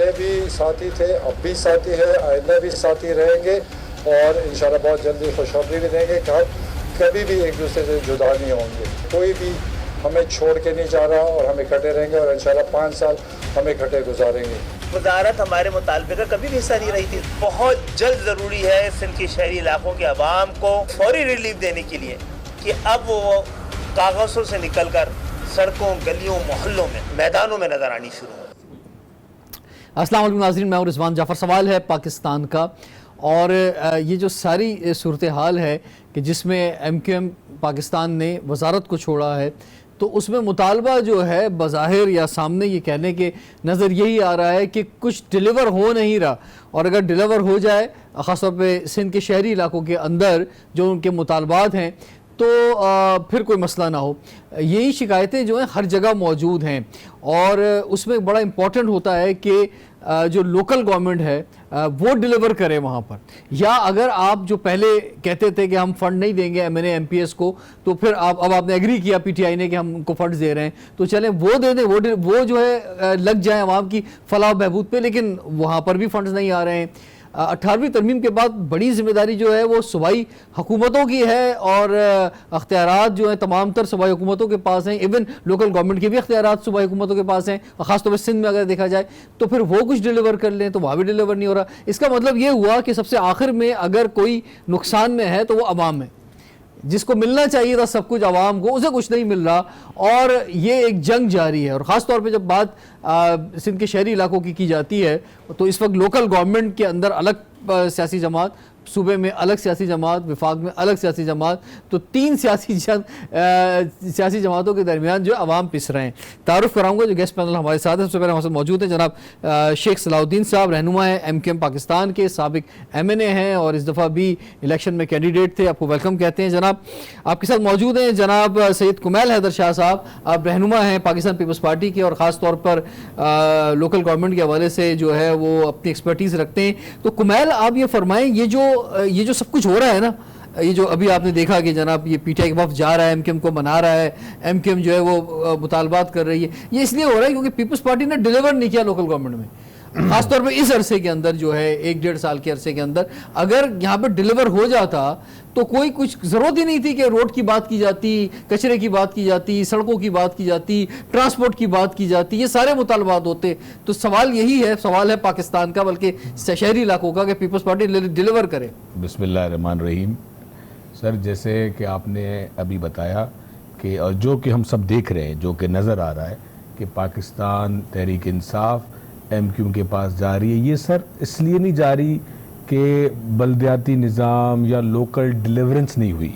पहले भी साथी थे, अब भी साथी है, आइंदा भी साथी रहेंगे और इंशाल्लाह बहुत जल्दी खुशखबरी भी देंगे कि हम कभी भी एक दूसरे से जुदा नहीं होंगे। कोई भी हमें छोड़ के नहीं जा रहा और हम इकट्ठे रहेंगे और इंशाल्लाह 5 साल हम इकट्ठे गुजारेंगे। वजारत हमारे मुतालबे का कभी भी हिस्सा नहीं रही थी। बहुत जल्द ज़रूरी है सिंध के शहरी इलाकों के अवाम को फौरी रिलीफ देने के लिए कि अब वो कागज़ों से निकल कर सड़कों, गलियों, मोहल्लों में, मैदानों में नजर आनी शुरू हो। अस्सलाम वालेकुम नाज़रीन, मैं रिजवान जाफ़र। सवाल है पाकिस्तान का और ये जो सारी सूरत हाल है कि जिसमें MQM पाकिस्तान ने वजारत को छोड़ा है, तो उसमें मुतालबा जो है बज़ाहिर या सामने ये कहने के नज़र यही आ रहा है कि कुछ डिलीवर हो नहीं रहा, और अगर डिलीवर हो जाए ख़ासतौर पे सिंध के शहरी इलाकों के अंदर जो उनके मुतालबात हैं तो फिर कोई मसला ना हो। यही शिकायतें जो हैं हर जगह मौजूद हैं और उसमें बड़ा इम्पॉर्टेंट होता है कि जो लोकल गवर्नमेंट है वो डिलीवर करे वहाँ पर। या अगर आप जो पहले कहते थे कि हम फंड नहीं देंगे MNA MPS को, तो फिर अब आपने एग्री किया PTI ने कि हम उनको फंड्स दे रहे हैं, तो चलें वो दे दें, वो जो है लग जाए अवाम की फलाह बहबूद पे, लेकिन वहाँ पर भी फंड्स नहीं आ रहे हैं। 18वीं तरमीम के बाद बड़ी जिम्मेदारी जो है वो सूबाई हुकूमतों की है और अख्तियारात जो हैं तमाम तर सूबाई हुकूमतों के पास हैं। इवन लोकल गवर्नमेंट के भी अख्तियारात सूबाई हुकूमतों के पास हैं, ख़ासतौर पर सिंध में अगर देखा जाए तो फिर वो कुछ डिलीवर कर लें तो वहाँ भी डिलीवर नहीं हो रहा। इसका मतलब ये हुआ कि सबसे आखिर में अगर कोई नुकसान में है तो वो अवाम है, जिसको मिलना चाहिए था सब कुछ आवाम को, उसे कुछ नहीं मिल रहा और ये एक जंग जारी है। और ख़ास तौर पे जब बात सिंध के शहरी इलाकों की जाती है तो इस वक्त लोकल गवर्नमेंट के अंदर अलग सियासी जमात, सूबे में अलग सियासी जमात, विफाक में अलग सियासी जमात, तो 3 सियासी जमातों के दरमियान जो अवाम पिस रहे हैं। तारुफ कराऊंगा जो गेस्ट पैनल हमारे साथ है। सबसे पहले हमारे साथ मौजूद हैं जनाब शेख सलाउद्दीन साहब, रहनुमा है MQM पाकिस्तान के, साबिक MNA हैं और इस दफ़ा भी इलेक्शन में कैंडिडेट थे। आपको वेलकम कहते हैं जनाब। आपके साथ मौजूद हैं जनाब सैयद कुमैल हैदर शाह साहब, आप रहनुमा हैं पाकिस्तान पीपल्स पार्टी के और ख़ास तौर पर लोकल गवर्नमेंट के हवाले से जो है वो अपनी एक्सपर्टीज़ रखते हैं। तो कुमैल, आप ये फरमाएं, ये जो सब कुछ हो रहा है ना, ये जो अभी आपने देखा कि जनाब ये PTI के वफ़द जा रहा है, MQM को मना रहा है, MQM जो है वो मुतालबात कर रही है, ये इसलिए हो रहा है क्योंकि पीपल्स पार्टी ने डिलीवर नहीं किया लोकल गवर्नमेंट में। खासतौर पर इस अरसे के अंदर जो है 1-1.5 साल के अरसे के अंदर अगर यहाँ पर डिलीवर हो जाता तो कोई कुछ ज़रूरत ही नहीं थी कि रोड की बात की जाती, कचरे की बात की जाती, सड़कों की बात की जाती, ट्रांसपोर्ट की बात की जाती, ये सारे मुतालबात होते। तो सवाल यही है, सवाल है पाकिस्तान का बल्कि शहरी इलाकों का कि पीपल्स पार्टी डिलीवर करे। बिस्मिल्लाहिर्रहमानिर्रहीम। सर, जैसे कि आपने अभी बताया कि और जो कि हम सब देख रहे हैं, जो कि नज़र आ रहा है कि पाकिस्तान तहरीक इंसाफ MQM के पास जा रही है, ये सर इसलिए नहीं जा रही कि बल्दियाती निज़ाम या लोकल डिलीवरेंस नहीं हुई।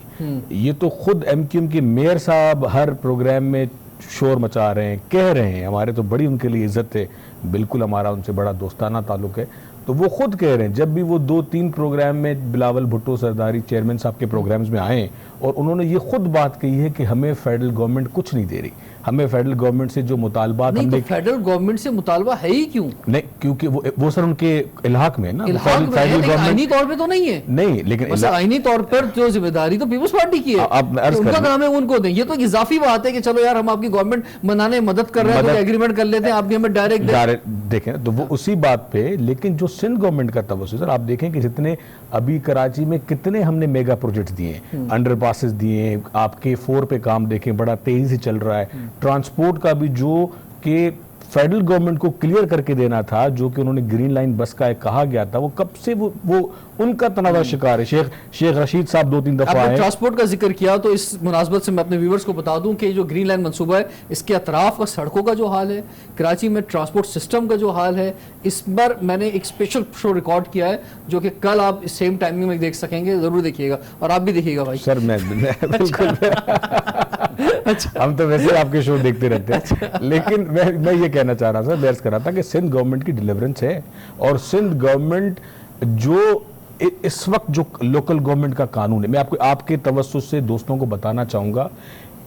ये तो खुद MQM के मेयर साहब हर प्रोग्राम में शोर मचा रहे हैं, कह रहे हैं, हमारे तो बड़ी उनके लिए इज्जत है, बिल्कुल हमारा उनसे बड़ा दोस्ताना ताल्लुक है, तो वो खुद कह रहे हैं, जब भी वो 2-3 प्रोग्राम में बिलावल भुट्टो सरदारी चेयरमैन साहब के प्रोग्राम्स में आए और उन्होंने ये खुद बात कही है कि हमें फेडरल गवर्नमेंट कुछ नहीं दे रही, हमें फेडरल गवर्नमेंट से जो मुतालबात नहीं, तो फेडरल गवर्नमेंट से मुतालबा है ही क्यों? नहीं, क्योंकि वो सर उनके इलाक में ना, फेडरल गवर्नमेंट आईनी तौर पे तो नहीं है। नहीं, लेकिन आईनी तौर पर जो जिम्मेदारी तो पीपल्स पार्टी की है, उनका काम है उनको दें। ये तो इजाफी बात है कि चलो यार हम आपकी गवर्नमेंट बनाने मदद कर रहे हैं, एग्रीमेंट कर लेते हैं, आप भी हमें डायरेक्ट देखें तो वो उसी बात पे। लेकिन जो सिंध गवर्नमेंट का तवज्जो सर, आप देखें कि जितने अभी कराची में कितने हमने मेगा प्रोजेक्ट दिए, अंडर पासेस दिए, आपके 4 पे काम देखें बड़ा तेजी से चल रहा है। ट्रांसपोर्ट का भी जो कि फेडरल गवर्नमेंट को क्लियर करके देना था, जो कि उन्होंने ग्रीन लाइन बस का कहा गया था, वो कब से वो उनका तनाज़ा शिकार है। शेख रशीद साहब 2-3 दफा आए। ट्रांसपोर्ट का जिक्र किया तो इस मुनासबत से मैं अपने व्यूवर्स को बता दूं कि जो ग्रीन लाइन मंसूबा है, इसके अतराफ का सड़कों का जो हाल है, कराची में ट्रांसपोर्ट सिस्टम का जो हाल है, इस पर मैंने एक स्पेशल शो रिकॉर्ड किया है जो कि कल आप सेम टाइमिंग में देख सकेंगे, जरूर देखिएगा और आप भी देखिएगा भाई। सर मैं बिल्कुल हम तो वैसे आपके शो देखते रहते हैं, लेकिन मैं ये कहना चाह रहा था, बहस कर रहा था कि सिंध गवर्नमेंट की डिलीवरेंस है और सिंध गवर्नमेंट जो इस वक्त जो लोकल गवर्नमेंट का कानून है, मैं आपके तवज्जुह से दोस्तों को बताना चाहूँगा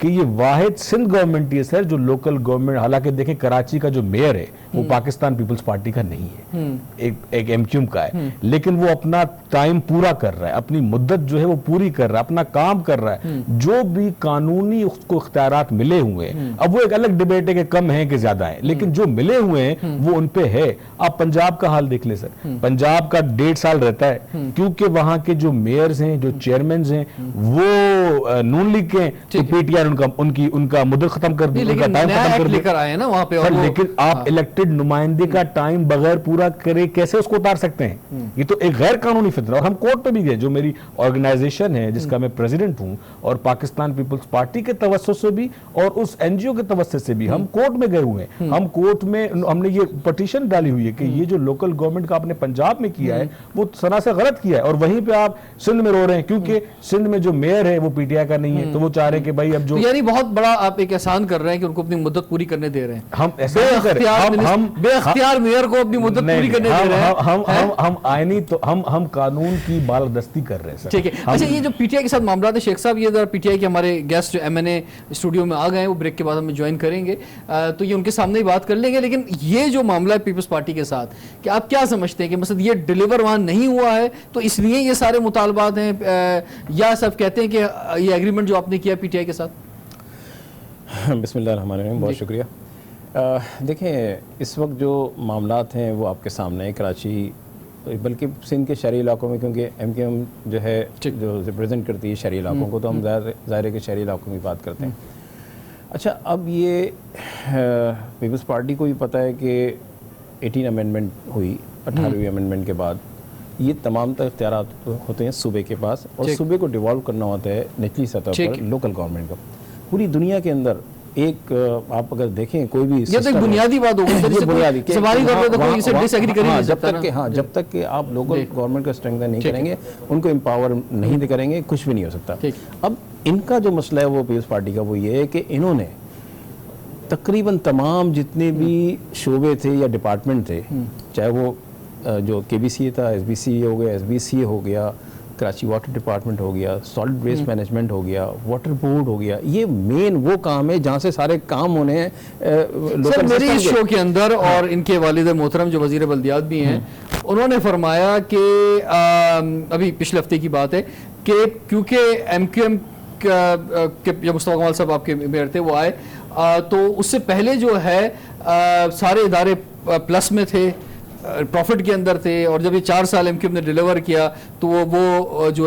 कि ये वाहिद सिंध गवर्नमेंट ही है सर जो लोकल गवर्नमेंट, हालांकि देखें कराची का जो मेयर है वो पाकिस्तान पीपल्स पार्टी का नहीं है, एक एमक्यूएम का है, लेकिन वो अपना टाइम पूरा कर रहा है, अपनी मुद्दत जो है वो पूरी कर रहा है, अपना काम कर रहा है, जो भी कानूनी उसको इख्तियारात मिले हुए हैं। अब वो एक अलग डिबेट है कि कम है कि ज्यादा है, लेकिन जो मिले हुए हैं वो उन पे है। आप पंजाब का हाल देख ले सर, पंजाब का 1.5 साल रहता है क्योंकि वहां के जो मेयर्स हैं, जो चेयरमैन हैं, वो नून लीग के, तो पीटीआई उनका मुद्दत खत्म कर दी, उनका टाइम खत्म कर लेकर आए ना वहां पे। सर लेकिन आप इलेक्टेड नुमाइंदे का टाइम बगैर पूरा करे कैसे उसको उतार सकते हैं? ये तो एक गैर कानूनी फितरा। और हम कोर्ट पे भी गए, जो मेरी ऑर्गेनाइजेशन है जिसका मैं प्रेसिडेंट हूं, और पाकिस्तान पीपल्स पार्टी के तवज्जुह से भी और उस एनजीओ के तवज्जुह से भी हम कोर्ट में गए हुए हैं। हम कोर्ट में हमने ये पटिशन डाली हुई है कि ये जो लोकल गवर्नमेंट का आपने पंजाब में किया है वो सरासर गलत किया है, और वहीं पे आप सिंध में रो रहे हैं क्योंकि सिंध में जो मेयर है वो पीटीआई का नहीं है, तो वो चाह रहे हैं कि भाई अब जो यानी बहुत बड़ा आप एक एहसान कर रहे हैं कि उनको अपनी मुद्दत पूरी करने दे रहे हैं। हम बेअख्तियार मेयर को अपनी मुद्दत पूरी करने दे रहे हैं। हम आईनी तो हम कानून की बालदस्ती कर रहे हैं सर। ठीक है। अच्छा, ये जो पीटीआई के साथ मामला है शेख साहब, ये जरा पीटीआई के हमारे गेस्ट जो एमएनए स्टूडियो में आ गए हैं, वो ब्रेक के बाद हमें ज्वाइन करेंगे, तो ये उनके सामने ही बात कर लेंगे। लेकिन ये जो मामला है पीपल्स पार्टी के साथ, कि आप क्या समझते हैं कि मतलब ये डिलीवर वहां नहीं हुआ है तो इसलिए ये सारे मुतालबात हैं, या सब कहते हैं कि ये एग्रीमेंट जो आपने किया पीटीआई के साथ? बिस्मिल्लाहिर्रहमानिर्रहीम, बहुत शुक्रिया। देखें, इस वक्त जो मामलात हैं वो आपके सामने है। कराची बल्कि सिंध के शहरी इलाकों में, क्योंकि एमक्यूएम जो है जो रिप्रेजेंट करती है शहरी इलाकों को, तो हम ज़ाहिर है कि शहरी इलाकों की बात करते हैं। अच्छा, अब ये पीपल्स पार्टी को भी पता है कि 18 अमेंडमेंट हुई, 18वीं अमेंडमेंट के बाद ये तमाम तर इख्तियारात होते हैं सूबे के पास, और सूबे को डिवॉल्व करना होता है निचली सतह पर लोकल गवर्नमेंट को। पूरी दुनिया के अंदर एक आप अगर देखें कोई भी ये तो एक बुनियादी बात होगी, बुनियादी सवारी तौर पे तो कोई इसे डिसएग्री कर ही नहीं सकता। जब तक कि आप लोकल गवर्नमेंट का स्ट्रेंथन नहीं करेंगे, उनको एम्पावर नहीं करेंगे, कुछ भी नहीं हो सकता। अब इनका जो मसला है वो पीपल्स पार्टी का वो ये है कि इन्होंने तकरीबन तमाम जितने भी शोबे थे या डिपार्टमेंट थे, चाहे वो जो केबीसीए था, एसबीसीए हो गया, एसबीसीए हो गया, कराची वाटर डिपार्टमेंट हो गया, सॉलिड वेस्ट मैनेजमेंट हो गया, वाटर बोर्ड हो गया, ये मेन वो काम है जहाँ से सारे काम होने हैं। सर, मेरे इस शो के अंदर और इनके वालिद मोहतरम जो वजीर बल्दियात भी हैं, उन्होंने फरमाया कि अभी पिछले हफ्ते की बात है कि क्योंकि एमक्यूएम के जब मुस्तफा कमाल साहब आपके मेयर थे वो आए, तो उससे पहले जो है सारे इदारे प्लस में थे, प्रॉफिट के अंदर थे, और जब ये 4 साल एमक्यूएम ने डिलीवर किया तो वो जो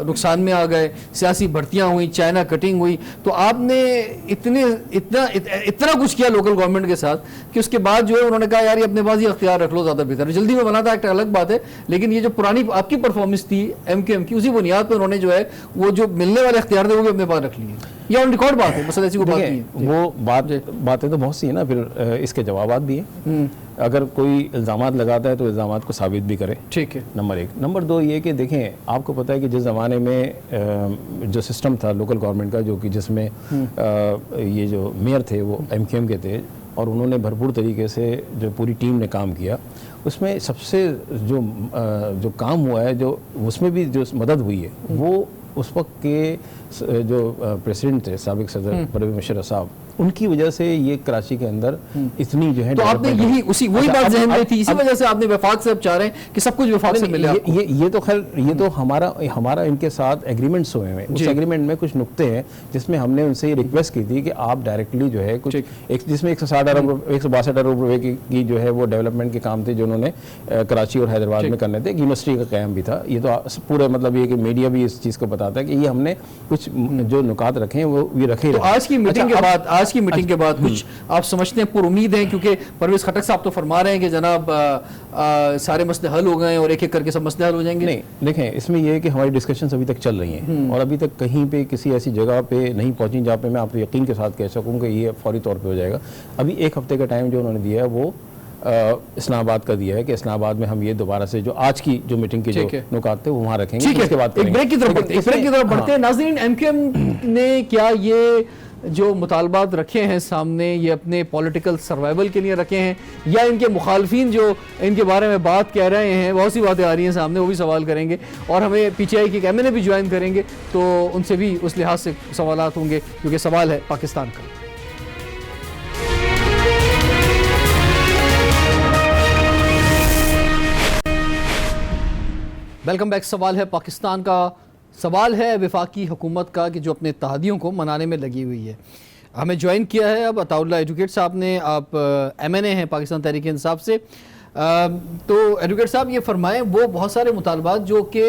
नुकसान में आ गए, सियासी भर्तियां हुई, चाइना कटिंग हुई। तो आपने इतना कुछ किया लोकल गवर्नमेंट के साथ कि उसके बाद जो है उन्होंने कहा यार ये अपने पास ही अख्तियार रख लो, ज़्यादा बेहतर है। जल्दी में बना था एक अलग बात है, लेकिन ये जो पुरानी आपकी परफॉर्मेंस थी एमक्यूएम की, उसी बुनियाद पर उन्होंने जो है वो जो मिलने वाले अख्तियार थे वो भी अपने पास रख लिए। ये ऑन रिकॉर्ड बात है, मतलब ऐसी कोई बात नहीं है। वो बातें तो बहुत सी है ना, फिर इसके जवाब भी हैं। अगर कोई इल्ज़ामात लगाता है तो इल्ज़ामात को साबित भी करे, ठीक है, नंबर 1। नंबर 2 ये कि देखें, आपको पता है कि जिस ज़माने में जो सिस्टम था लोकल गवर्नमेंट का, जो कि जिसमें ये जो मेयर थे वो एमक्यूएम के थे, और उन्होंने भरपूर तरीके से जो पूरी टीम ने काम किया, उसमें सबसे जो काम हुआ है, जो उसमें भी जो मदद हुई है, वो उस वक्त के जो प्रेसिडेंट थे साबिक सदर परवेज़ मुशर्रफ साहब, उनकी वजह से ये कराची के अंदर इतनी जो है, तो आपने यही वही बात ज़हन में थी, इसी वजह से आपने वफाक से अब चाह रहे हैं कि सब कुछ वफाक से मिले आपको। ये तो खैर ये तो हमारा इनके साथ एग्रीमेंट्स हुए हैं। उस एग्रीमेंट में कुछ नुक्ते हैं जिसमें हमने उनसे ये रिक्वेस्ट की थी कि आप डायरेक्टली जो है कुछ जिसमें 160 अरब 162 अरब रुपए की जो है वो डेवलपमेंट के काम थे जो उन्होंने कराची और हैदराबाद में करने थे। यूनिवर्सिटी का कायम भी था। ये तो पूरे मतलब ये कि मीडिया भी इस चीज़ को बताता है कि ये हमने कुछ जो नुकात रखे हैं वो ये रखे। तो आज की मीटिंग के बाद कुछ आप समझते हैं, पुर उम्मीद हैं, क्योंकि परवेज़ खटक साहब तो फरमा रहे हैं कि जनाब सारे मसले हल हो गए और एक एक करके सब मसले हल हो जाएंगे। नहीं, देखें, इसमें यह है कि हमारी डिस्कशंस अभी तक चल रही हैं और अभी तक कहीं पे किसी ऐसी जगह पे नहीं पहुंची जहाँ पे मैं आपको यकीन के साथ कह सकूँ कि ये फौरी तौर पे हो जाएगा। अभी 1 हफ्ते का टाइम जो उन्होंने दिया है वो इस्लामाबाद का दिया है कि इस्लामाबाद में हम ये दोबारा से जो आज की जो मीटिंग की जो नुकात थे वो वहाँ रखेंगे। इसके बाद एक ब्रेक की तरफ बढ़ते हैं। नाज़रीन, एमक्यूएम ने क्या ये जो मुतालबात रखे हैं सामने, ये अपने पॉलिटिकल सर्वाइवल के लिए रखे हैं या इनके मुखालफिन जो इनके बारे में बात कह रहे हैं, बहुत सी बातें आ रही हैं सामने, वो भी सवाल करेंगे। और हमें पीटीआई की MNA भी ज्वाइन करेंगे तो उनसे भी उस लिहाज से सवालात होंगे, क्योंकि सवाल है पाकिस्तान का। Welcome back. सवाल है पाकिस्तान का, सवाल है वफाकी हुकूमत का कि जो अपने इत्तेहादियों को मनाने में लगी हुई है। हमें ज्वाइन किया है अब अताउल्लाह एडवोकेट साहब ने, आप MNA हैं पाकिस्तान तहरीक इंसाफ से। तो एडवोकेट साहब ये फरमाएं वो बहुत सारे मुतालबात जो कि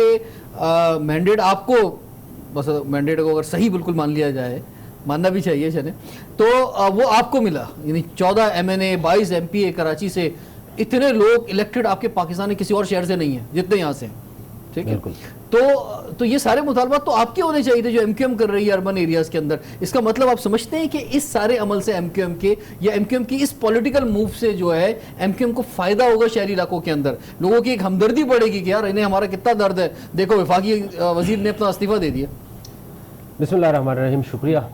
मैंडेट आपको, बस मैंडेट को अगर सही बिल्कुल मान लिया जाए, मानना भी चाहिए चले, तो वो आपको मिला, यानी 14 MNA 22 MPA कराची से, इतने लोग इलेक्टेड आपके पाकिस्तान में किसी और शहर से नहीं है जितने यहाँ से, ठीक है। तो ये सारे मुतालबात तो आपके होने चाहिए थे जो MQM कर रही है अर्बन एरियाज के अंदर। इसका मतलब आप समझते हैं कि इस सारे अमल से MQM के या MQM की इस पॉलिटिकल मूव से जो है MQM को फायदा होगा शहरी इलाकों के अंदर, लोगों की एक हमदर्दी बढ़ेगी कि यार इन्हें हमारा कितना दर्द है, देखो वफाकी वजीर ने अपना इस्तीफा दे दिया। बिस्मिल्लाहिर्रहमानिर्रहीम, शुक्रिया।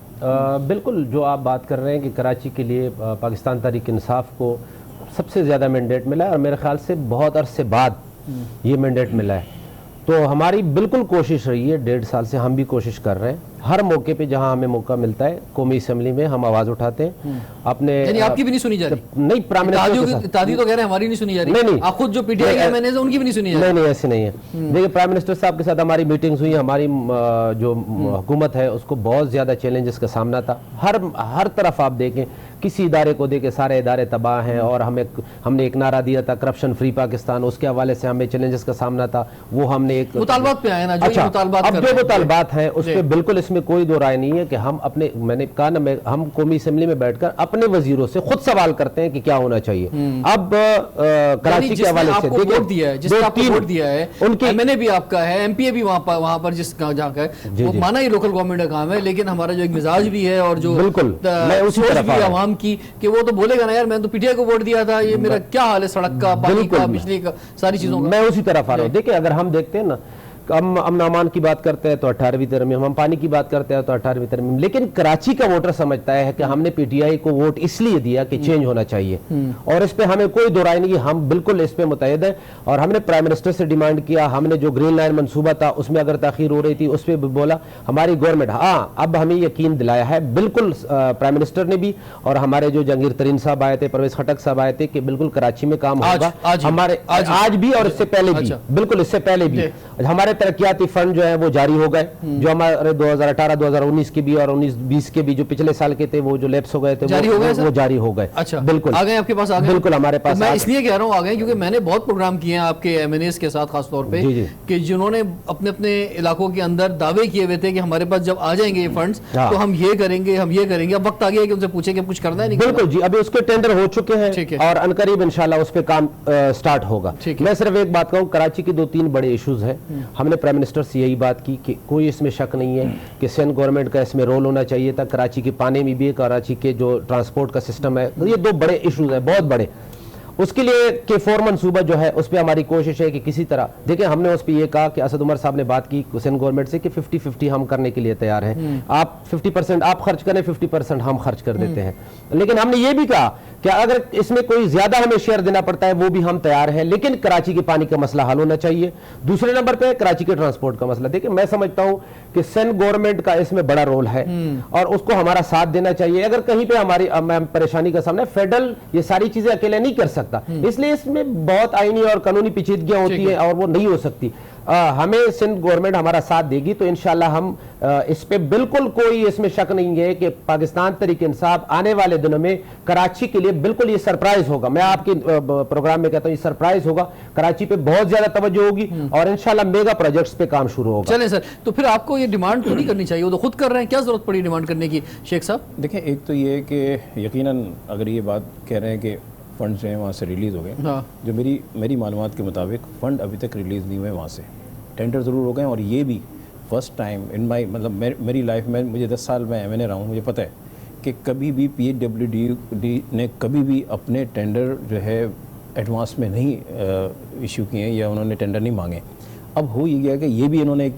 बिल्कुल जो आप बात कर रहे हैं कि कराची के लिए पाकिस्तान तहरीक इंसाफ को सबसे ज़्यादा मैंडेट मिला है और मेरे ख्याल से बहुत अरसे बाद ये मैंडेट मिला है। तो हमारी बिल्कुल कोशिश रही है, 1.5 साल से हम भी कोशिश कर रहे हैं, हर मौके पे जहां हमें मौका मिलता है कौमी असम्बली में हम आवाज़ उठाते हैं अपने। यानी आपकी भी नहीं सुनी जा रही? नहीं, प्राइम मिनिस्टर तो कह रहे हैं हमारी नहीं सुनी जा रही। नहीं, आप खुद जो PTI के MNA हैं उनकी भी नहीं सुनी जा रही? नहीं, ऐसे नहीं है। देखिए, प्राइम मिनिस्टर साहब के साथ हमारी मीटिंग्स हुई, हमारी जो हुकूमत है उसको बहुत ज़्यादा चैलेंजेस का सामना था। हर तरफ आप देखें, किसी इदारे को देखे सारे इदारे तबाह हैं और हमने एक नारा दिया था करप्शन फ्री पाकिस्तान, उसके हवाले से हमें चैलेंजेस का सामना था, वो हमने एक मुतालबात पे आए ना, जो अच्छा, मुतालबात अब जो मुतालबात हैं उस पर बिल्कुल इसमें कोई दो राय नहीं है कि हम अपने, मैंने कहा ना, हम कौमी असेंबली में बैठकर अपने वजीरों से खुद सवाल करते हैं कि क्या होना चाहिए। अब कराची के हवाले से देखिए, जिसने आपको वोट दिया है, उनके MNA भी आपका है, MPA भी वहां पर जिस जहाँ का है, वो माना ही लोकल गवर्नमेंट का काम है, लेकिन हमारा जो एक मिजाज भी है और जो बिल्कुल मैं उसी तरफ आवाम की कि वो तो बोलेगा ना यार मैंने तो PTI को वोट दिया था, ये मेरा क्या हाल है सड़क का, पानी का, बिजली का, सारी चीजों का। मैं उसी तरफ आ रहा हूँ। देखिए, अगर हम देखते हैं ना, हम अमन की बात करते हैं तो 18वीं तरमीम, हम पानी की बात करते हैं तो 18वीं तरमीम, लेकिन कराची का वोटर समझता है कि हमने PTI को वोट इसलिए दिया कि चेंज होना चाहिए, और इस पे हमें कोई दो राय नहीं, हम बिल्कुल इस पे मुतहद हैं। और हमने प्राइम मिनिस्टर से डिमांड किया, हमने जो ग्रीन लाइन मंसूबा था उसमें अगर ताखीर हो रही थी उस पर भी बोला, हमारी गवर्नमेंट, हाँ, अब हमें यकीन दिलाया है बिल्कुल प्राइम मिनिस्टर ने भी, और हमारे जो जहांगीर तरीन साहब आए थे, परवेज खटक साहब आए थे, कि बिल्कुल कराची में काम होगा, हमारे आज भी और इससे पहले भी, बिल्कुल इससे पहले भी हमारे तरक्याती फंड जो है वो जारी हो गए, जो हमारे 2018-2019 के भी और 19-20 के भी जो पिछले साल के थे वो जो लैप्स हो गए थे, वो जारी हो गए। अच्छा, बिल्कुल आ गए आपके पास? आ गए, बिल्कुल हमारे पास। मैं इसलिए कह रहा हूँ आ गए क्योंकि मैंने बहुत प्रोग्राम किए हैं आपके MNAs के साथ, खास तौर पे कि जिन्होंने अपने अपने इलाकों के अंदर दावे किए हुए थे कि हमारे पास जब आ जाएंगे ये फंड्स तो हम ये करेंगे, हम ये करेंगे। अब वक्त आ गया कि उनसे पूछे कि कुछ करना है नहीं? बिल्कुल जी, अभी उसके टेंडर हो चुके हैं और अनकरीब इंशाल्लाह उस पर काम स्टार्ट होगा। मैं सिर्फ एक बात कहूँ, कराची के 2-3 बड़े इश्यूज हैं, हमने प्राइम मिनिस्टर से यही बात की कि कोई इसमें शक नहीं है कि सिंध गवर्नमेंट का इसमें रोल होना चाहिए था, कराची के पानी में भी, कराची के जो ट्रांसपोर्ट का सिस्टम है, ये 2 बड़े इश्यूज हैं, बहुत बड़े। उसके लिए K4 मंसूबा जो है उस पर हमारी कोशिश है कि किसी तरह, देखिए हमने उस पर यह कहा कि असद उमर साहब ने बात की सिंध गवर्नमेंट से कि 50-50 हम करने के लिए तैयार हैं, आप 50% आप खर्च करें, 50% हम खर्च कर देते हैं। लेकिन हमने ये भी कहा कि अगर इसमें कोई ज्यादा हमें शेयर देना पड़ता है वो भी हम तैयार हैं, लेकिन कराची के पानी का मसला हल होना चाहिए। दूसरे नंबर पे कराची के ट्रांसपोर्ट का मसला। देखिए, मैं समझता हूं कि सिंध गवर्नमेंट का इसमें बड़ा रोल है और उसको हमारा साथ देना चाहिए। अगर कहीं पे हमारी परेशानी का सामना, फेडरल ये सारी चीजें अकेले नहीं कर सकता, इसलिए इसमें बहुत आईनी और कानूनी पेचीदगियां होती है और वो नहीं हो सकती। हमें सिंध गवर्नमेंट हमारा साथ देगी तो इंशाल्लाह हम इस पे बिल्कुल कोई इसमें शक नहीं है कि पाकिस्तान तहरीक इंसाफ आने वाले दिनों में कराची के लिए बिल्कुल ये सरप्राइज होगा। मैं आपके प्रोग्राम में कहता हूँ ये सरप्राइज होगा, कराची पे बहुत ज्यादा तवज्जो होगी और इंशाल्लाह मेगा प्रोजेक्ट्स पे काम शुरू होगा। चलें सर, तो फिर आपको ये डिमांड तो नहीं करनी चाहिए, वो तो खुद कर रहे हैं, क्या जरूरत पड़ी डिमांड करने की? शेख साहब देखें, एक तो ये कि यकीनन अगर ये बात कह रहे हैं कि फ़ंड जो हैं वहाँ से रिलीज़ हो गए, जो मेरी मालूमात के मुताबिक फ़ंड अभी तक रिलीज़ नहीं हुए वहाँ से, टेंडर ज़रूर हो गए। और ये भी फ़र्स्ट टाइम इन माई, मतलब मेरी लाइफ में, मुझे 10 साल में MNA रहा हूँ, मुझे पता है कि कभी भी PWD ने कभी भी अपने टेंडर जो है एडवांस में नहीं इशू किए या उन्होंने टेंडर नहीं मांगे। अब हो ये गया कि ये भी इन्होंने एक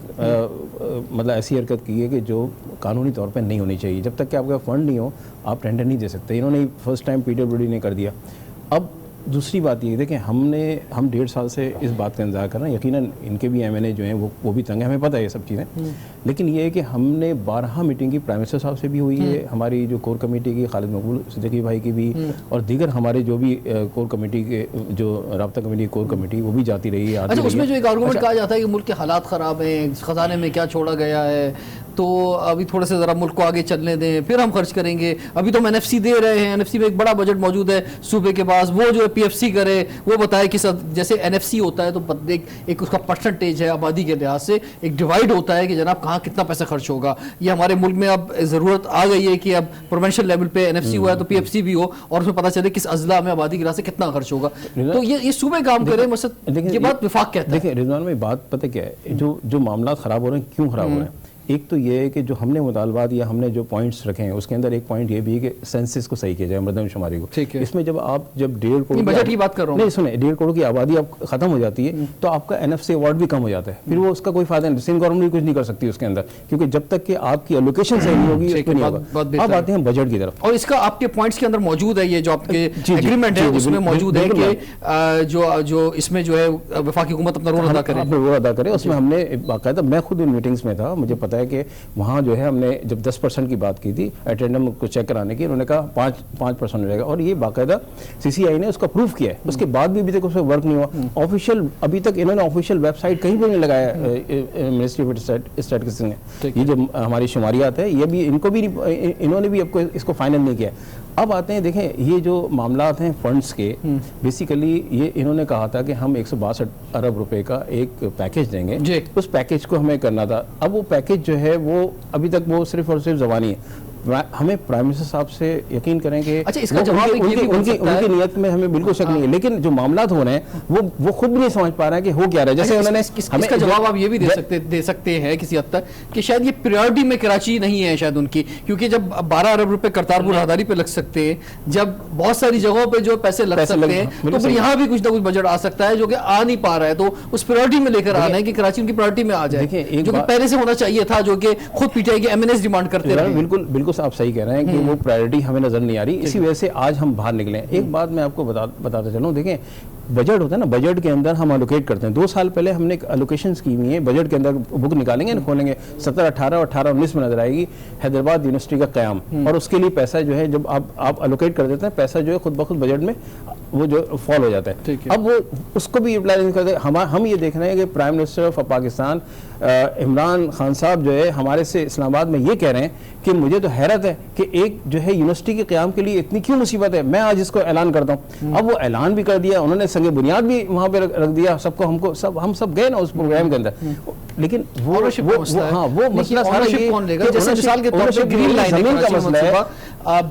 मतलब ऐसी हरकत की है कि जो कानूनी तौर पे नहीं होनी चाहिए। जब तक कि आपका फंड नहीं हो आप टेंडर नहीं दे सकते। इन्होंने फर्स्ट टाइम PWD ने कर दिया। अब दूसरी बात ये देखें, हम 1.5 साल से इस बात का इंतजार कर रहे हैं। यकीनन इनके भी MNA जो हैं वो भी तंग है, हमें पता है ये सब चीज़ें। लेकिन ये है कि हमने 12 मीटिंग की प्राइम मिनिस्टर साहब से भी हुई है, हमारी जो कोर कमेटी की खालिद मकबूल सिद्दीकी भाई की भी, और दीगर हमारे जो भी कोर कमेटी के जो राब्ता कमेटी कोर कमेटी वो भी जाती रही है। अच्छा, उसमें जो एक आर्गूमेंट कहा जाता है कि मुल्क के हालात ख़राब हैं, ख़जाने में क्या छोड़ा गया है, तो अभी थोड़े से ज़रा मुल्क को आगे चलने दें फिर हम खर्च करेंगे। अभी तो हम NFC दे रहे हैं, NFC में एक बड़ा बजट मौजूद है सूबे के पास, वो जो है PFC करे, वो बताए कि जैसे NFC होता है तो एक उसका परसेंटेज है आबादी के लिहाज से, एक डिवाइड होता है कि जनाब कहाँ कितना पैसा खर्च होगा। ये हमारे मुल्क में अब ज़रूरत आ गई है कि अब प्रोविंशियल लेवल पे NFC हुआ है तो PFC भी हो और उसमें पता चले किस अजला में आबादी के लिहाज से कितना खर्च होगा। तो ये सूबे काम करे, मसद ये बात विफाक कहता है। देखिए रिजवान में बात पता क्या है, जो मामला ख़राब हो रहे हैं, क्यों ख़राब हो रहे हैं। एक तो ये है कि जो हमने मुतालबात या हमने जो पॉइंट्स रखे हैं उसके अंदर एक पॉइंट ये भी है कि सेंसस को सही किया जाए, मरदमशुमारी को। ठीक है। इसमें जब 1.5 करोड़ बजट की बात कर रहा हूं, नहीं सुने, 1.5 करोड़ की आबादी अब खत्म हो जाती है तो आपका NFC अवार्ड भी कम हो जाता है, फिर वो उसका कोई फायदा नहीं। सिंध गवर्नमेंट भी कुछ नहीं कर सकती उसके अंदर, क्योंकि जब तक कि आपकी एलोकेशन सही नहीं होगी उसको नहीं होगा। अब आते हैं बजट की तरफ, और इसका आपके पॉइंट्स के अंदर मौजूद है, ये जो आपके एग्रीमेंट है उसमें मौजूद है कि जो इसमें जो है वफाकी हुकूमत अपना रोल अदा करे। उसमें हमने बाकायदा, मैं खुद उन मीटिंग्स में था, मुझे पता है कि वहाँ जो है हमने जब 10% की बात की थी अटेंडम को चेक कराने की, उन्होंने कहा 5% रहेगा, और ये बाकायदा CCI ने उसका प्रूफ किया है। उसके बाद भी अभी तक उस पर वर्क नहीं हुआ। ऑफिशियल अभी तक इन्होंने ऑफिशियल वेबसाइट कहीं पर नहीं लगाया मिनिस्ट्री ऑफ स्टैटिस्टिक्स ने। ये जो हमारी शुमारियात है ये भी इन्होंने भी आपको इसको फाइनल नहीं किया। अब आते हैं, देखें ये जो मामलात हैं फंड्स के, बेसिकली ये इन्होंने कहा था कि हम 162 अरब रुपए का एक पैकेज देंगे, उस पैकेज को हमें करना था। अब वो पैकेज जो है वो अभी तक वो सिर्फ और सिर्फ ज़बानी है। हमें प्राइम मिनिस्टर साहब से यकीन करें कि अच्छा, इसका जवाब उनकी नियत में हमें बिल्कुल शक नहीं है, लेकिन जो मामलात हो रहे हैं वो खुद भी नहीं समझ पा रहे हैं कि हो क्या रहा है। जैसे उन्होंने इसका जवाब आप ये भी दे सकते हैं किसी हद तक कि शायद ये प्रायोरिटी में कराची नहीं है शायद उनकी, क्योंकि जब 12 अरब रुपए करतारपुर राहदारी पे लग सकते हैं, जब बहुत सारी जगहों पे जो पैसे लग सकते हैं, तो फिर यहाँ भी कुछ ना कुछ बजट आ सकता है जो कि आ नहीं पा रहा है। तो उस प्रायोरिटी में लेकर आना है कि कराची उनकी प्रायोरिटी में आ जाए, जो कि पहले से होना चाहिए था, जो कि खुद PTI के MNAs डिमांड करते रहे। बिल्कुल आप सही कह रहे हैं कि वो प्रायोरिटी हमें नजर नहीं आ रही, इसी वजह से आज हम बाहर निकले। एक बात मैं आपको बताता चलूं, देखें बजट होता है ना, बजट के अंदर हम एलोकेट करते हैं। 2 साल पहले हमने एक एलोकेशन की हुई है, बजट के अंदर बुक निकालेंगे ना, खोलेंगे 17, 18 और 18-19 में नजर आएगी हैदराबाद यूनिवर्सिटी का क़याम, और उसके लिए पैसा जो है जब आप एलोकेट कर देते हैं पैसा जो है खुद ब खुद बजट में वो जो फॉल हो जाता है। अब वो उसको भी यूटिलाइज नहीं करते। हम ये देख रहे हैं कि prime minister of Pakistan Imran Khan साहब जो है हमारे से इस्लामाबाद में ये कह रहे हैं कि मुझे तो हैरत है कि एक जो है यूनिवर्सिटी के क़याम के लिए इतनी क्यों मुसीबत है, मैं आज इसको ऐलान करता हूँ। अब वो ऐलान भी कर दिया, उन्होंने संगे बुनियाद भी वहाँ पे रख दिया सबको, हम सब गए ना उस प्रोग्राम के अंदर, लेकिन वो मसला सारा ये जैसे मिसाल के तौर पर ग्रीन लाइन का मसला है,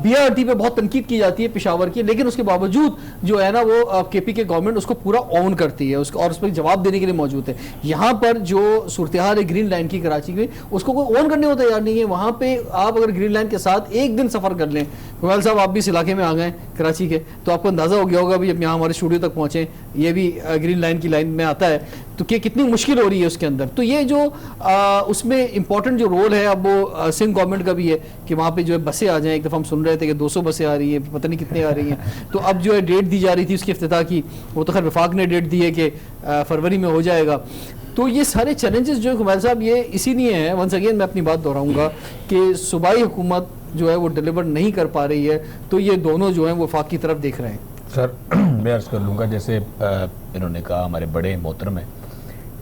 BRT पे बहुत तनकीद की जाती है पेशावर की, लेकिन उसके बावजूद जो है ना वो KP के गवर्नमेंट उसको पूरा ऑन करती है उसको, और उस पर जवाब देने के लिए मौजूद है। यहाँ पर जो सूरत हाल है ग्रीन लाइन की कराची में, उसको कोई ऑन करने को तैयार नहीं है। वहाँ पे आप अगर ग्रीन लाइन के साथ एक दिन सफ़र कर लें, गोयल साहब आप भी इस इलाके में आ गए कराची के, तो आपको अंदाज़ा हो गया होगा अभी अब यहाँ हमारे स्टूडियो तक पहुँचे, ये भी ग्रीन लाइन की लाइन में आता है, तो क्या कितनी मुश्किल हो रही है उसके अंदर। तो ये जो उसमें इंपॉर्टेंट जो रोल है अब वो सिंध गवर्नमेंट का भी है कि वहाँ पे जो है बसें आ जाएँ। एक दफ़ा हम सुन रहे थे कि 200 बसें आ रही है, पता नहीं कितने आ रही हैं, तो अब जो है डेट दी जा रही थी उसकी इफ्तिताह की, वो तो खैर वफाक ने डेट दी है कि फरवरी में हो जाएगा। तो ये सारे चैलेंजेस जो है कुमार साहब ये इसीलिए हैं, वंस अगेन मैं अपनी बात दोहराऊंगा कि सूबाई हुकूमत जो है वो डिलीवर नहीं कर पा रही है, तो ये दोनों जो हैं वो वफाक की तरफ देख रहे हैं। सर मैं अर्ज़ कर लूँगा, जैसे इन्होंने कहा हमारे बड़े मोहतरम है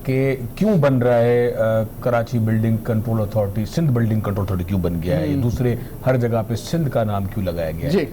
कि क्यों बन रहा है Karachi building control authority, Sindh building control authority क्यों बन गया है, दूसरे हर जगह पे सिंध का नाम क्यों लगाया गया है।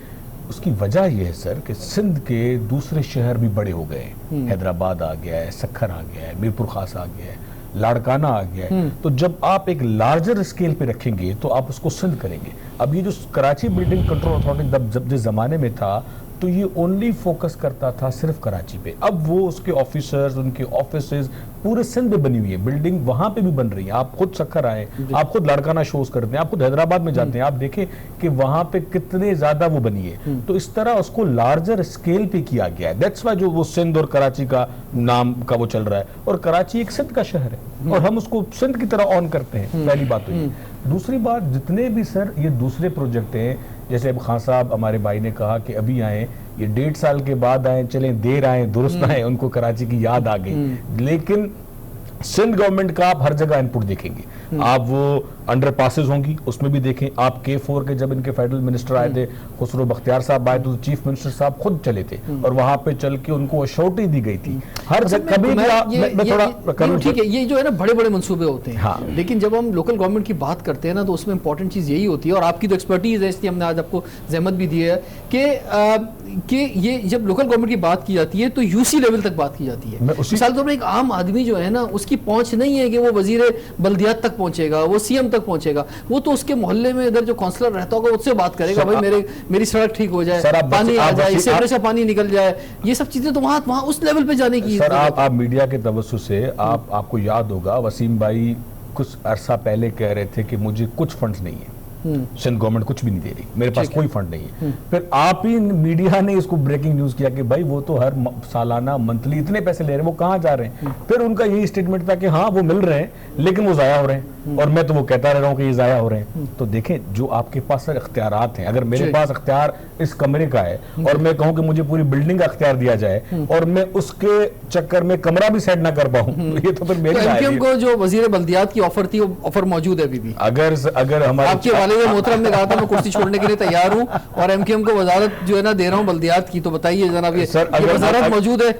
उसकी वजह यह है सर कि सिंध के दूसरे शहर भी बड़े हो गए, हैदराबाद आ गया है, सखर आ गया है, मीरपुर खास आ गया है, लाड़काना आ गया है। तो जब आप एक लार्जर स्केल पे रखेंगे तो आप उसको सिंध करेंगे। अब ये जो कराची बिल्डिंग कंट्रोल अथॉरिटी जब जिस जमाने में था तो ये ओनली फोकस करता था सिर्फ कराची पे। अब वो उसके ऑफिसर्स, उनके ऑफिसेज पूरे सिंध में बनी हुई है, बिल्डिंग वहां पे भी बन रही है। आप खुद सक्खर आए, आप खुद लाड़काना शोज करते हैं, आप खुद हैदराबाद में जाते हैं, आप देखें कि वहां पे कितने ज्यादा वो बनी है। तो इस तरह उसको लार्जर स्केल पे किया गया है। दैट्स वाई जो वो सिंध और कराची का नाम का वो चल रहा है, और कराची एक सिंध का शहर है और हम उसको सिंध की तरह ऑन करते हैं। पहली बात तो ये। दूसरी बात, जितने भी सर ये दूसरे प्रोजेक्ट हैं, जैसे अब खान साहब हमारे भाई ने कहा कि अभी आए, ये 1.5 साल के बाद आए, चलें देर आए दुरुस्त आए, उनको कराची की याद आ गई। लेकिन सिंध गवर्नमेंट का आप हर जगह इनपुट देखेंगे। आप वो अंडर पासेज होंगी उसमें भी देखें। आप K4 के जब इनके फेडरल मिनिस्टर आए थे, खुसरो बख्तियार साहब आए तो चीफ मिनिस्टर साहब खुद चले थे और वहां पे चल के उनको अश्योरिटी दी गई थी हर जगह। कभी मैं थोड़ा ठीक है, ये जो है ना बड़े बड़े मंसूबे होते हैं। हाँ। लेकिन जब हम लोकल गवर्नमेंट की बात करते हैं ना, तो उसमें इंपॉर्टेंट चीज यही होती है, और आपकी तो एक्सपर्टीज है इसलिए हमने आज आपको जहमत भी दी है कि ये जब लोकल गवर्नमेंट की बात की जाती है तो यूसी लेवल तक बात की जाती है। मिसाल तौर पर एक आम आदमी जो है ना, उसकी पहुंच नहीं है कि वो वजीर बल्दियात तक पहुंचेगा, वो सीएम तक पहुंचेगा। वो तो उसके मोहल्ले में इधर जो काउंसलर रहता होगा उससे बात करेगा, भाई मेरी सड़क ठीक हो जाए, पानी आ जाए, सेवरेज से पानी निकल जाए। ये सब चीजें तो वहां उस लेवल पे जाने की। सर आप मीडिया के तवज्जो से आपको याद होगा वसीम भाई कुछ अरसा पहले कह रहे थे कि मुझे कुछ फंड्स नहीं है, सिंध गवर्नमेंट कुछ भी नहीं दे रही, मेरे पास कोई फंड नहीं है। फिर आप ही मीडिया ने इसको ब्रेकिंग न्यूज किया कि भाई वो तो हर सालाना मंथली इतने पैसे ले रहे हैं, वो कहाँ जा रहे हैं। फिर उनका यही स्टेटमेंट था कि हाँ वो मिल रहे हैं लेकिन वो जाया हो रहे हैं, और मैं तो वो कहता रह रहा हूँ कि ये जाया हो रहे हैं। तो देखें जो आपके पास सर इख्तियारात हैं, अगर मेरे पास इख्तियार इस कमरे का है और मैं कहूँ कि मुझे पूरी बिल्डिंग का इख्तियार दिया जाए और मैं उसके चक्कर में कमरा भी सेट ना कर पाऊँ, ये तो फिर मेरी एमक्यूएम को जो वजीर बल्दियात की ऑफर थी वो ऑफर मौजूद है अभी भी। अगर हमारे मोहतरम ने कहा था मैं कुर्सी छोड़ने के लिए तैयार हूं और एमक्यूएम को वजारत जो है ना दे रहा हूं बल्दियात की, तो बताइए जनाब ये वजारत मौजूद है।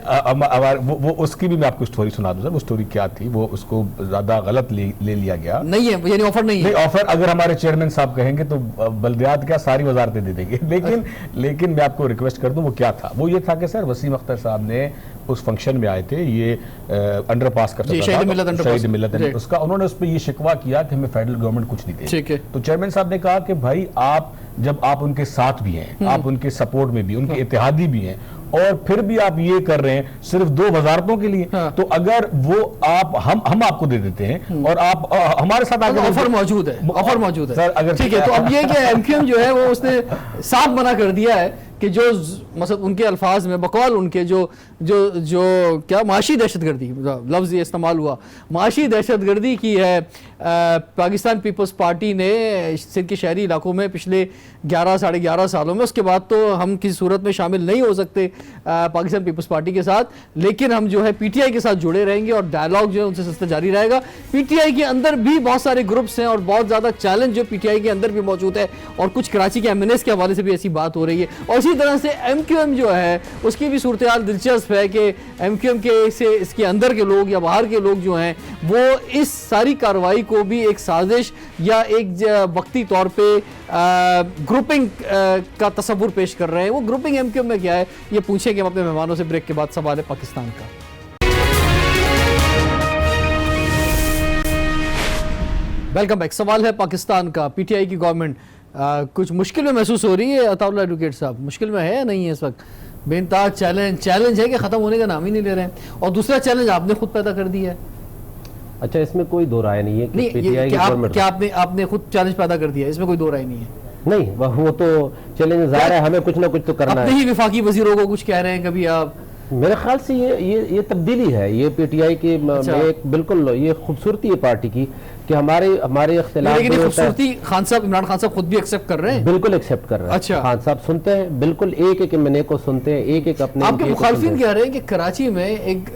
वो उसकी भी मैं आपको स्टोरी सुना दूं सर। वो स्टोरी क्या थी, वो उसको ज्यादा गलत ले लिया गया। नहीं है, यानी ऑफर नहीं है। ऑफर अगर हमारे चेयरमैन साहब कहेंगे तो बल्दियात क्या सारी वजारतें दे देंगे। लेकिन मैं आपको रिक्वेस्ट कर दूं वो क्या था। वो ये था कि सर वसीम अख्तर साहब ने उस फंक्शन में आए थे, ये अंडरपास का शहीद मिलत उसका, उन्होंने उस पर ये शिकवा किया कि हमें फेडरल गवर्नमेंट कुछ नहीं दे रही। तो चेयरमैन साहब ने कहा कि भाई आप जब आप उनके साथ भी हैं, आप उनके सपोर्ट में भी, उनके इत्तेहादी भी हैं, और फिर भी आप ये कर रहे हैं सिर्फ 2 वजारतों के लिए, तो अगर वो आप हम आपको दे देते हैं और आप हमारे साथ आगे ऑफर मौजूद है, ऑफर मौजूद है सर। अगर ठीक है, तो अब ये कि एमक्यूएम जो है वो उसने साफ मना कर दिया है कि जो मतलब उनके अल्फाज में बकौल उनके जो क्या माशी दहशतगर्दी लफ्ज़ ये इस्तेमाल हुआ, माशी दहशतगर्दी की है पाकिस्तान पीपल्स पार्टी ने सिंध के शहरी इलाकों में पिछले 11 साढ़े 11 सालों में। उसके बाद तो हम किसी सूरत में शामिल नहीं हो सकते पाकिस्तान पीपल्स पार्टी के साथ, लेकिन हम जो है पीटीआई के साथ जुड़े रहेंगे और डायलॉग जो है उनसे सिलसिला जारी रहेगा। पीटीआई के अंदर भी बहुत सारे ग्रुप्स हैं और बहुत ज़्यादा चैलेंज जो पीटीआई के अंदर भी मौजूद है, और कुछ कराची के एमएनएस के हवाले से भी ऐसी बात हो रही है। और इसी तरह से एमक्यूएम जो है उसकी भी सूरत हाल दिलचस्प है कि एमक्यूएम के से इसके अंदर के लोग या बाहर के लोग जो हैं वो इस सारी कार्रवाई को भी एक साजिश या एक वक्ती तौर पे ग्रुपिंग का तस्वुर पेश कर रहे हैं। वो ग्रुपिंग एमक्यूएम में क्या है ये पूछेंगे हम अपने मेहमानों से ब्रेक के बाद। सवाल है पाकिस्तान का। Welcome back. सवाल है पाकिस्तान का। पीटीआई की गवर्नमेंट कुछ मुश्किल में महसूस हो रही है अताउल्लाह एडवोकेट साहब? मुश्किल में है या नहीं है इस वक्त? बेनताज चैलेंज है कि ख़त्म होने का नाम ही नहीं ले रहे हैं, और दूसरा चैलेंज आपने खुद पैदा कर दिया है। अच्छा, इसमें कोई दो राय नहीं है कि पीटीआई की गवर्नमेंट क्या आपने खुद चैलेंज पैदा कर दिया है, इसमें कोई दो राय नहीं है। नहीं, वो तो चैलेंज ज़ाहिर है, हमें कुछ ना कुछ तो करना है। अपने ही विफाकी वजीरों को कुछ कह रहे हैं कभी आप? मेरे ख्याल से ये तब्दीली है, ये पीटीआई की एक बिल्कुल ये खूबसूरती है पार्टी की कि हमारे इख्तिलाफ, लेकिन खूबसूरती खान साहब, इमरान खान साहब खुद भी एक्सेप्ट कर रहे हैं। बिल्कुल एक्सेप्ट कर रहे हैं। अच्छा, खान साहब सुनते हैं, बिल्कुल एक एमएनए को सुनते हैं, एक अपने। आपके मुखालफिन कह रहे हैं कि कराची में एक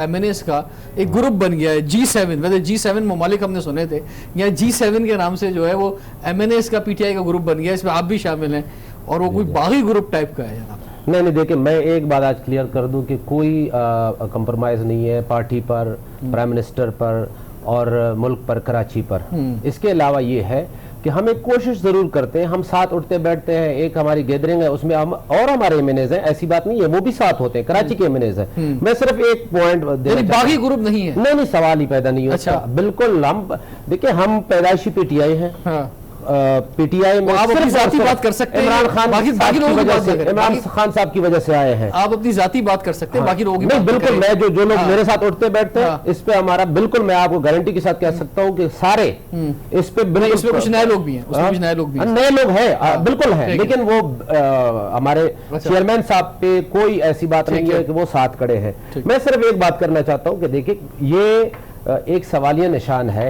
एमएनएस का एक ग्रुप बन गया है G7। वैसे G7 ममालिक हमने सुने थे, या G7 के नाम से जो है वो एमएनएस का पीटीआई का ग्रुप बन गया, इसमें आप भी शामिल हैं, और वो कोई बागी ग्रुप टाइप का है जनाब। नहीं, देखिए मैं एक बात आज क्लियर कर दूं कि कोई कंप्रोमाइज नहीं है पार्टी पर, प्राइम मिनिस्टर पर और मुल्क पर, कराची पर। इसके अलावा ये है कि हम एक कोशिश जरूर करते हैं, हम साथ उठते बैठते हैं, एक हमारी गैदरिंग है उसमें हम और हमारे एमएनएज हैं, ऐसी बात नहीं है, वो भी साथ होते हैं, कराची के एमएनएज हैं। मैं सिर्फ एक पॉइंट बागी ग्रुप नहीं है। नहीं, सवाल ही पैदा नहीं होता। अच्छा, बिल्कुल हम देखिए, हम पैदाइशी पीटीआई हैं। पीटीआई में आप अपनी जाती बात कर सकते हैं, इमरान खान बाकी लोगों की बात करें। इमरान खान साहब की वजह से आए हैं। आप अपनी जाती बात कर सकते हैं, बाकी लोगों की नहीं, बात बिल्कुल करें। मैं जो लोग हाँ। मेरे साथ उठते बैठते हैं इस पे हमारा बिल्कुल, मैं आपको गारंटी के साथ कह सकता हूं कि सारे इस पे बिल्कुल, इसमें कुछ नए लोग भी हैं, उसमें कुछ नए लोग भी हैं। नए लोग हैं, बिल्कुल है, लेकिन वो हमारे चेयरमैन साहब पे कोई ऐसी बात नहीं है कि वो साथ खड़े हैं। मैं सिर्फ एक बात करना चाहता हूं कि देखिए, ये एक सवालिया निशान है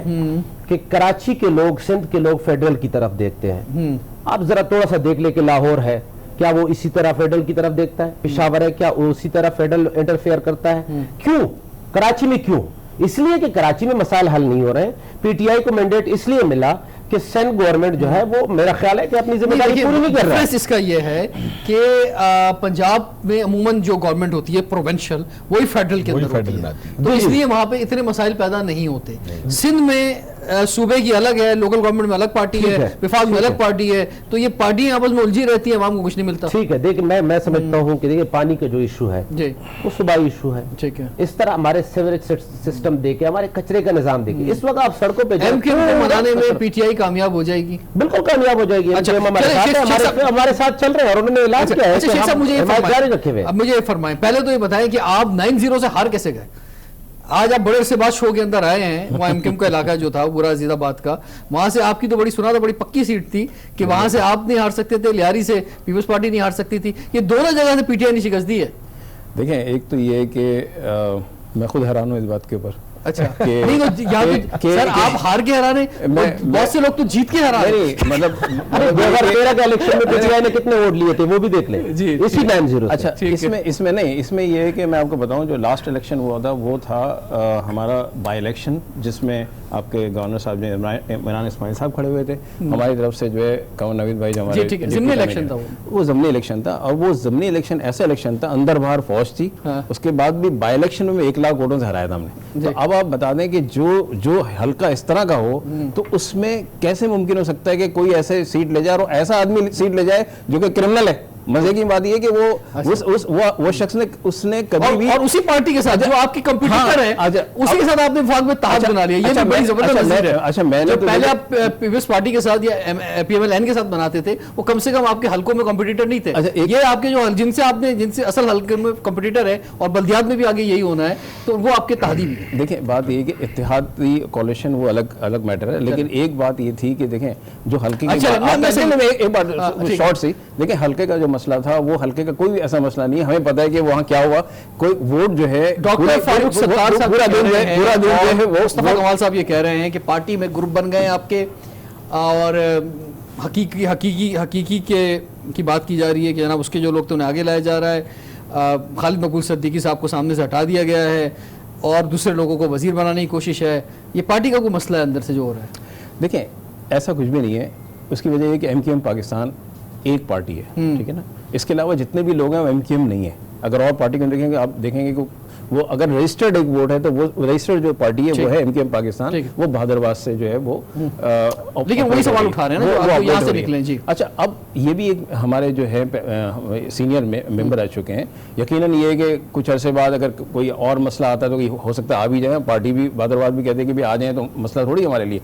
कि कराची के लोग, सिंध के लोग फेडरल की तरफ देखते हैं। आप जरा थोड़ा सा देख ले कि लाहौर है, क्या वो इसी तरह फेडरल की तरफ देखता है? पेशावर है, क्या वो उसी तरह फेडरल इंटरफेयर करता है? क्यों कराची में? क्यों? इसलिए कि कराची में मसाइल हल नहीं हो रहे। पीटीआई को मैंडेट इसलिए मिला कि सेंट गवर्नमेंट जो है वो, मेरा ख्याल है कि अपनी जिम्मेदारी पूरी नहीं कर रहा है। इसका ये है कि पंजाब में अमूमन जो गवर्नमेंट होती है प्रोविंशियल, वही फेडरल के अंदर होती है, तो इसलिए वहां पे इतने मसाइल पैदा नहीं होते। सिंध में सूबे की अलग है, लोकल गवर्नमेंट में अलग पार्टी है, विफाक में अलग पार्टी है, तो ये पार्टियां आपस में उलझी रहती है, आवाम को कुछ नहीं मिलता। ठीक है, देखिए मैं समझता हूँ कि देखिए पानी का जो इशू है वो सूबाई इशू है। ठीक है, इस तरह हमारे सीवरेज सिस्टम देके, हमारे कचरे का निजाम देके, इस वक्त आप सड़कों पे मनाने में पीटीआई कामयाब हो जाएगी, बिल्कुल कामयाब हो जाएगी। अच्छा, हमारे साथ चल रहे हैं और उन्होंने ऐलान किया है कि हम जारी रखे हुए। अब मुझे फरमाएं, पहले तो ये बताएं कि आप 9-0 से हार कैसे गए? आज आप बड़े अरसे शो के अंदर आए हैं, वहाँ एमकेएम का इलाका जो था बुरा अजीदाबाद का, वहां से आपकी तो बड़ी सुना था, बड़ी पक्की सीट थी कि वहां से आप नहीं हार सकते थे, लियारी से पीपल्स पार्टी नहीं हार सकती थी, ये दोनों जगह से पीटीआई ने शिकस्त दी है। देखें, एक तो ये कि मैं खुद हैरान हूँ इस बात के ऊपर। अच्छा, नहीं तो यहाँ सर आप हार के हराने, बहुत से लोग तो जीत के हरा रहे। मतलब 2013 के इलेक्शन में पीटीआई ने कितने वोट लिए थे वो भी देख लें जी, इसी 9-0। अच्छा, इसमें नहीं, इसमें ये है कि मैं आपको बताऊं, जो लास्ट इलेक्शन हुआ था वो था हमारा बाई इलेक्शन, जिसमें आपके गवर्नर साहब ने इमरान इस्माइल साहब खड़े हुए थे, हमारी तरफ से जो है कंवर नवीद भाई जो हमारे ज़िमनी इलेक्शन था, वो ज़िमनी इलेक्शन था। और वो ज़िमनी इलेक्शन ऐसा इलेक्शन था, अंदर बाहर फौज थी, उसके बाद भी बाई इलेक्शन में 1 लाख वोटों से हराया था हमने। तो अब आप बता दें कि जो हल्का इस तरह का हो, तो उसमें कैसे मुमकिन हो सकता है कि कोई ऐसे सीट ले जाए और ऐसा आदमी सीट ले जाए जो कि क्रिमिनल है। मजे की बात यह कि वो शख्स ने, उसने कभी भी, और उसी पार्टी के साथ जो आपके कंपटीटर है, उसी के साथ आपने वफाक में ताज बना लिया। ये बड़ी जबरदस्त नज़र है। अच्छा, मैंने पहले आप पीपल्स पार्टी के साथ या पीएमएलएन के साथ बनाते थे, वो कम से कम आपके हल्कों में कंपटीटर नहीं थे। ये आपके जो जिनसे असल हल्के में कंपटीटर है, और बल्दियात में भी आगे यही होना है, तो वो आपके तहदी भी है। देखिए, बात ये कि इत्तेहादी कोalition वो अलग मैटर है, लेकिन एक बात ये थी कि देखें, जो हल्के की एक बात शॉर्ट सी, देखिए हल्के का जो मसला था, वो हल्के का कोई भी ऐसा मसला नहीं है। हमें पता है कि वहाँ क्या हुआ, कोई वोट जो है, डॉक्टर फारूक सत्तार साहब पूरा दिन है, मुस्तफा कमाल साहब ये कह रहे हैं कि पार्टी में ग्रुप बन गए आपके, और हकीकी की बात की जा रही है कि जनाब उसके जो लोग थे उन्हें आगे लाया जा रहा है, खालिद मकबूल सिद्दीकी साहब को सामने से हटा दिया गया है, और दूसरे लोगों को वजीर बनाने की कोशिश है। ये पार्टी का कोई मसला है अंदर से जो हो रहा है? देखिए, ऐसा कुछ भी नहीं है। उसकी वजह यह कि एमकेएम पाकिस्तान एक पार्टी है, ठीक है ना। इसके अलावा जितने भी लोग हैं वो एमकेएम नहीं है। अगर और पार्टी को देखेंगे, आप देखेंगे कि वो अगर रजिस्टर्ड एक वोट है तो वो रजिस्टर्ड जो पार्टी है वो है एमकेएम पाकिस्तान, वो बहादुरबाद से जो है वो लेकिन वही सवाल उठा रहे हैं ना, तो यहाँ से निकलें जी। अच्छा, अब ये भी एक हमारे जो है सीनियर मेंबर आ चुके हैं। यकीनन ये है कि कुछ अरसे बाद अगर कोई और मसला आता है तो हो सकता है आ भी जाए, पार्टी भी बहादुरबाद भी कहते हैं कि भाई आ जाए, तो मसला थोड़ी हमारे लिए,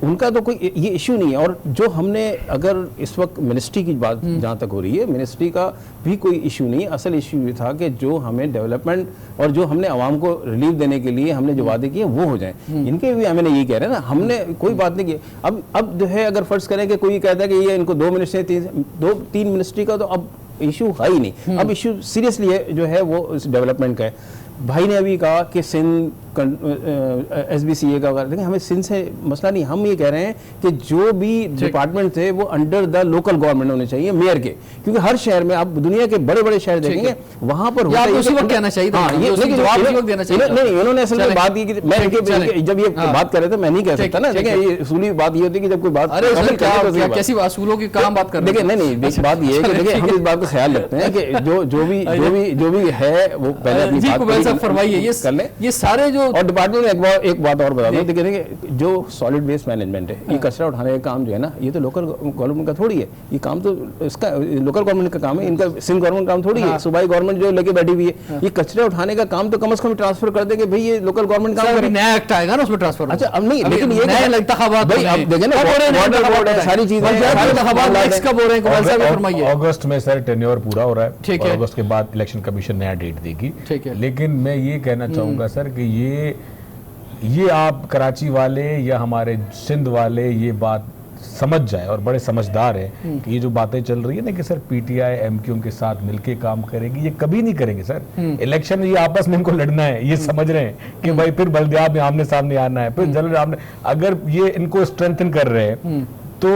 उनका तो कोई ये इशू नहीं है। और जो हमने, अगर इस वक्त मिनिस्ट्री की बात जहाँ तक हो रही है, मिनिस्ट्री का भी कोई इशू नहीं है। असल इशू ये था कि जो हमें डेवलपमेंट और जो हमने आवाम को रिलीफ देने के लिए हमने जो वादे किए वो हो जाए। इनके भी हमें यही कह रहे हैं ना, हमने कोई बात नहीं की। अब जो है, अगर फर्ज करें कि कोई कहता है कि ये इनको 2 मिनिस्ट्री 2-3 मिनिस्ट्री का, तो अब इशू है ही नहीं। अब इशू सीरियसली है जो है वो डेवलपमेंट का है। भाई ने अभी कहा कि सिंध SBCA का, देखिए हमें सिंध से मसला नहीं, हम ये कह रहे हैं कि जो भी डिपार्टमेंट थे वो अंडर द लोकल गवर्नमेंट होने चाहिए, मेयर के। क्योंकि हर शहर में, आप दुनिया के बड़े बड़े शहर देखेंगे, वहां पर उसी वक्त कहना चाहिए, नहीं, उन्होंने असल में बात की कि मैं जब ये बात कर रहे थे, मैं नहीं कह सकता ना। देखिए, ये असूली बात ये होती है कि जब कोई बात, कैसी असूलों की काम बात कर, देखिए नहीं, बात ये है कि देखिए हम इस बात का ख्याल रखते हैं कि जो भी है वो पहले अपनी बात साहब फरमाइए, ये सारे जो और डिपार्टमेंट में एक बात और बता दूं, देखिए जो सॉलिड वेस्ट मैनेजमेंट है, ये कचरा उठाने का काम जो है ना, ये तो लोकल गवर्नमेंट का थोड़ी है, ये काम तो इसका लोकल गवर्नमेंट का काम है, इनका सिंध गवर्नमेंट काम थोड़ी है, सूबाई गवर्नमेंट जो लेके बैठी हुई है, ये कचरा उठाने का काम तो कम से कम ट्रांसफर कर देंगे भाई, ये लोकल गवर्नमेंट काम करे। नया एक्ट आएगा ना उसमें ट्रांसफर। अच्छा अब नहीं, लेकिन ये भाई अब देखें ना, सारी चीजें कब हो रहे हैं, अगस्त में सर टेन्योर पूरा हो रहा है, ठीक है, अगस्त के बाद इलेक्शन कमीशन नया डेट देगी, ठीक है। लेकिन मैं ये कहना चाहूंगा सर कि ये आप कराची वाले या हमारे सिंध वाले ये बात समझ जाए और बड़े समझदार हैं कि ये जो बातें चल रही है ना कि सर पीटीआई एमक्यू के साथ मिलके काम करेगी, ये कभी नहीं करेंगे सर। इलेक्शन में ये आपस में इनको लड़ना है, ये समझ रहे हैं कि भाई फिर बल्दियाब में आमने सामने आना है, फिर जल आमने, अगर ये इनको स्ट्रेंथन कर रहे हैं तो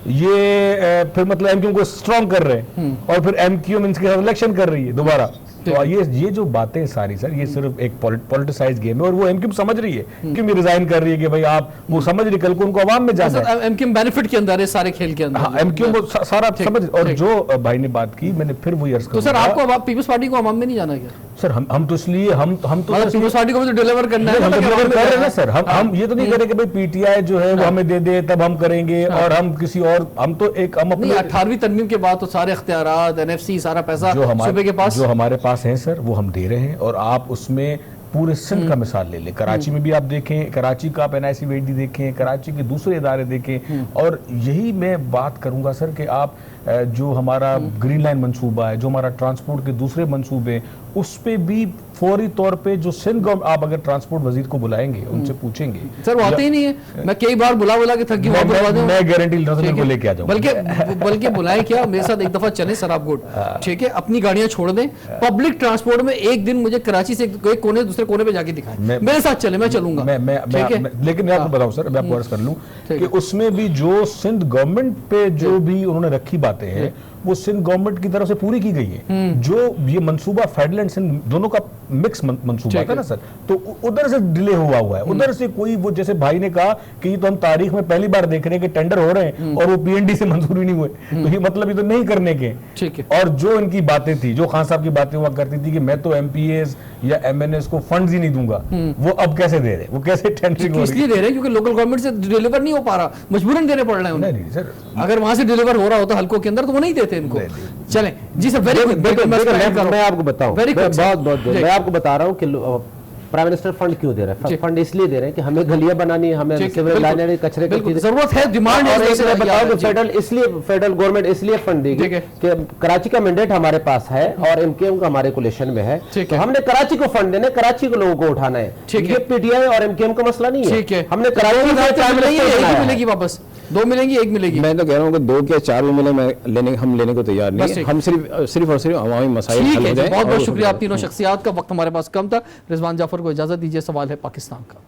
ये फिर मतलब एमक्यू को स्ट्रॉन्ग कर रहे हैं और फिर एमक्यू इनके साथ इलेक्शन कर रही है दोबारा। तो ये जो बातें सारी सर ये सिर्फ एक पॉलिटिसाइज गेम है और वो एमक्यू समझ रही है क्यों भी रिजाइन कर रही है कि भाई आप वो समझ रही, कल को उनको आवाम में जाना है, एमक्यू बेनिफिट के अंदर है सारे खेल के अंदर। हाँ, एमक्यू को सारा समझ। और जो भाई ने बात की मैंने फिर वही अर्ज तो सर आपको पीपल्स पार्टी को आवाम में नहीं जाना क्या सर? हम तो इसलिए हम तो पीपल्स पार्टी को तो डिलीवर करना है, हम डिलीवर कर रहे हैं ना सर। हम ये तो नहीं करें कि भाई पीटीआई जो है वो हमें दे दे तब हम करेंगे और हम किसी और, हम तो एक हम अपने 18वीं तरमीम के बाद तो सारे इख्तियारात एनएफसी सारा पैसा सूबे के पास जो हमारे पास है सर वो हम दे रहे हैं। और आप उसमें पूरे सिंध का मिसाल ले लें, कराची में भी आप देखें, कराची का आप एनआईसी वेडी देखें, कराची के दूसरे इदारे देखें। और यही मैं बात करूंगा सर कि आप जो हमारा ग्रीन लाइन मंसूबा है, जो हमारा ट्रांसपोर्ट के दूसरे मंसूबे, उस पे भी फौरी तौर पे जो सिंध आप अगर ट्रांसपोर्ट वजीर को बुलाएंगे उनसे पूछेंगे सर वो आते ही नहीं है। मैं कई बार बुला के थक गया, मैं गारंटी को लेके आ जाऊंगा, बल्कि बुलाए क्या, मेरे साथ एक दफा चले सर आप गुड, ठीक है, अपनी गाड़ियां छोड़ दें, पब्लिक ट्रांसपोर्ट में एक दिन मुझे कराची से एक कोने दूसरे कोने पे जाके दिखाएं, मेरे साथ चले, मैं चलूंगा। लेकिन मैं आपको बताऊं सर, मैं आपको अर्ज कर लूं कि उसमें भी जो सिंध गवर्नमेंट पे जो भी उन्होंने रखी बातें हैं वो सिंध गवर्नमेंट की तरफ से पूरी की गई है। जो ये मंसूबा फेडरल एंड सिंध दोनों का मिक्स मंसूबा था ना सर, तो उधर से डिले हुआ है, उधर से कोई वो जैसे भाई ने कहा कि तो हम तारीख में पहली बार देख रहे हैं कि टेंडर हो रहे हैं और वो पीएनडी से मंजूरी नहीं हुए, तो ये मतलब ये तो नहीं करने के। और जो इनकी बातें थी, जो खान साहब की बातें हुआ करती थी कि मैं तो एमपीएस या एमएनएस को फंड्स ही नहीं दूंगा, वो अब कैसे दे रहे, वो कैसे टेंडरिंग इसलिए दे रहे हैं क्योंकि लोकल गवर्नमेंट से डिलीवर नहीं हो पा रहा, मजबूरन देने पड़ रहे हैं उन्हें। नहीं सर, अगर वहां से डिलीवर हो रहा होता हल्कों के अंदर तो वो नहीं देते इनको। चलें जी सर, वेरी गुड। मैं आपको बताऊं, बहुत मैं आपको बता रहा हूं कि प्राइम मिनिस्टर फंड क्यों दे रहा है। फंड इसलिए दे रहे हैं कि हमें गलियां बनानी है, हमें सिविल लाइन कचरे की जरूरत है, डिमांड है। फेडरल गवर्नमेंट इसलिए फंड देगी कि कराची का मैंडेट हमारे पास है और एमकेएम का हमारे कोलिशन में है, तो हमने कराची को फंड देना है, कराची को लोगों को उठाना है। ये पीटीआई और एमकेएम का मसला नहीं है। हमने कराची मिलेगी वापस, 2 मिलेंगी, 1 मिलेगी। मैं तो कह रहा हूँ कि 2 के 4 भी मिले, हम लेने को तैयार नहीं है। हम सिर्फ और सिर्फ अवामी मसाइल हल हो जाए। बहुत बहुत शुक्रिया आप तीनों शख्सियात का। वक्त हमारे पास कम था। रिजवान जाफर को इजाजत दीजिए। सवाल है पाकिस्तान का।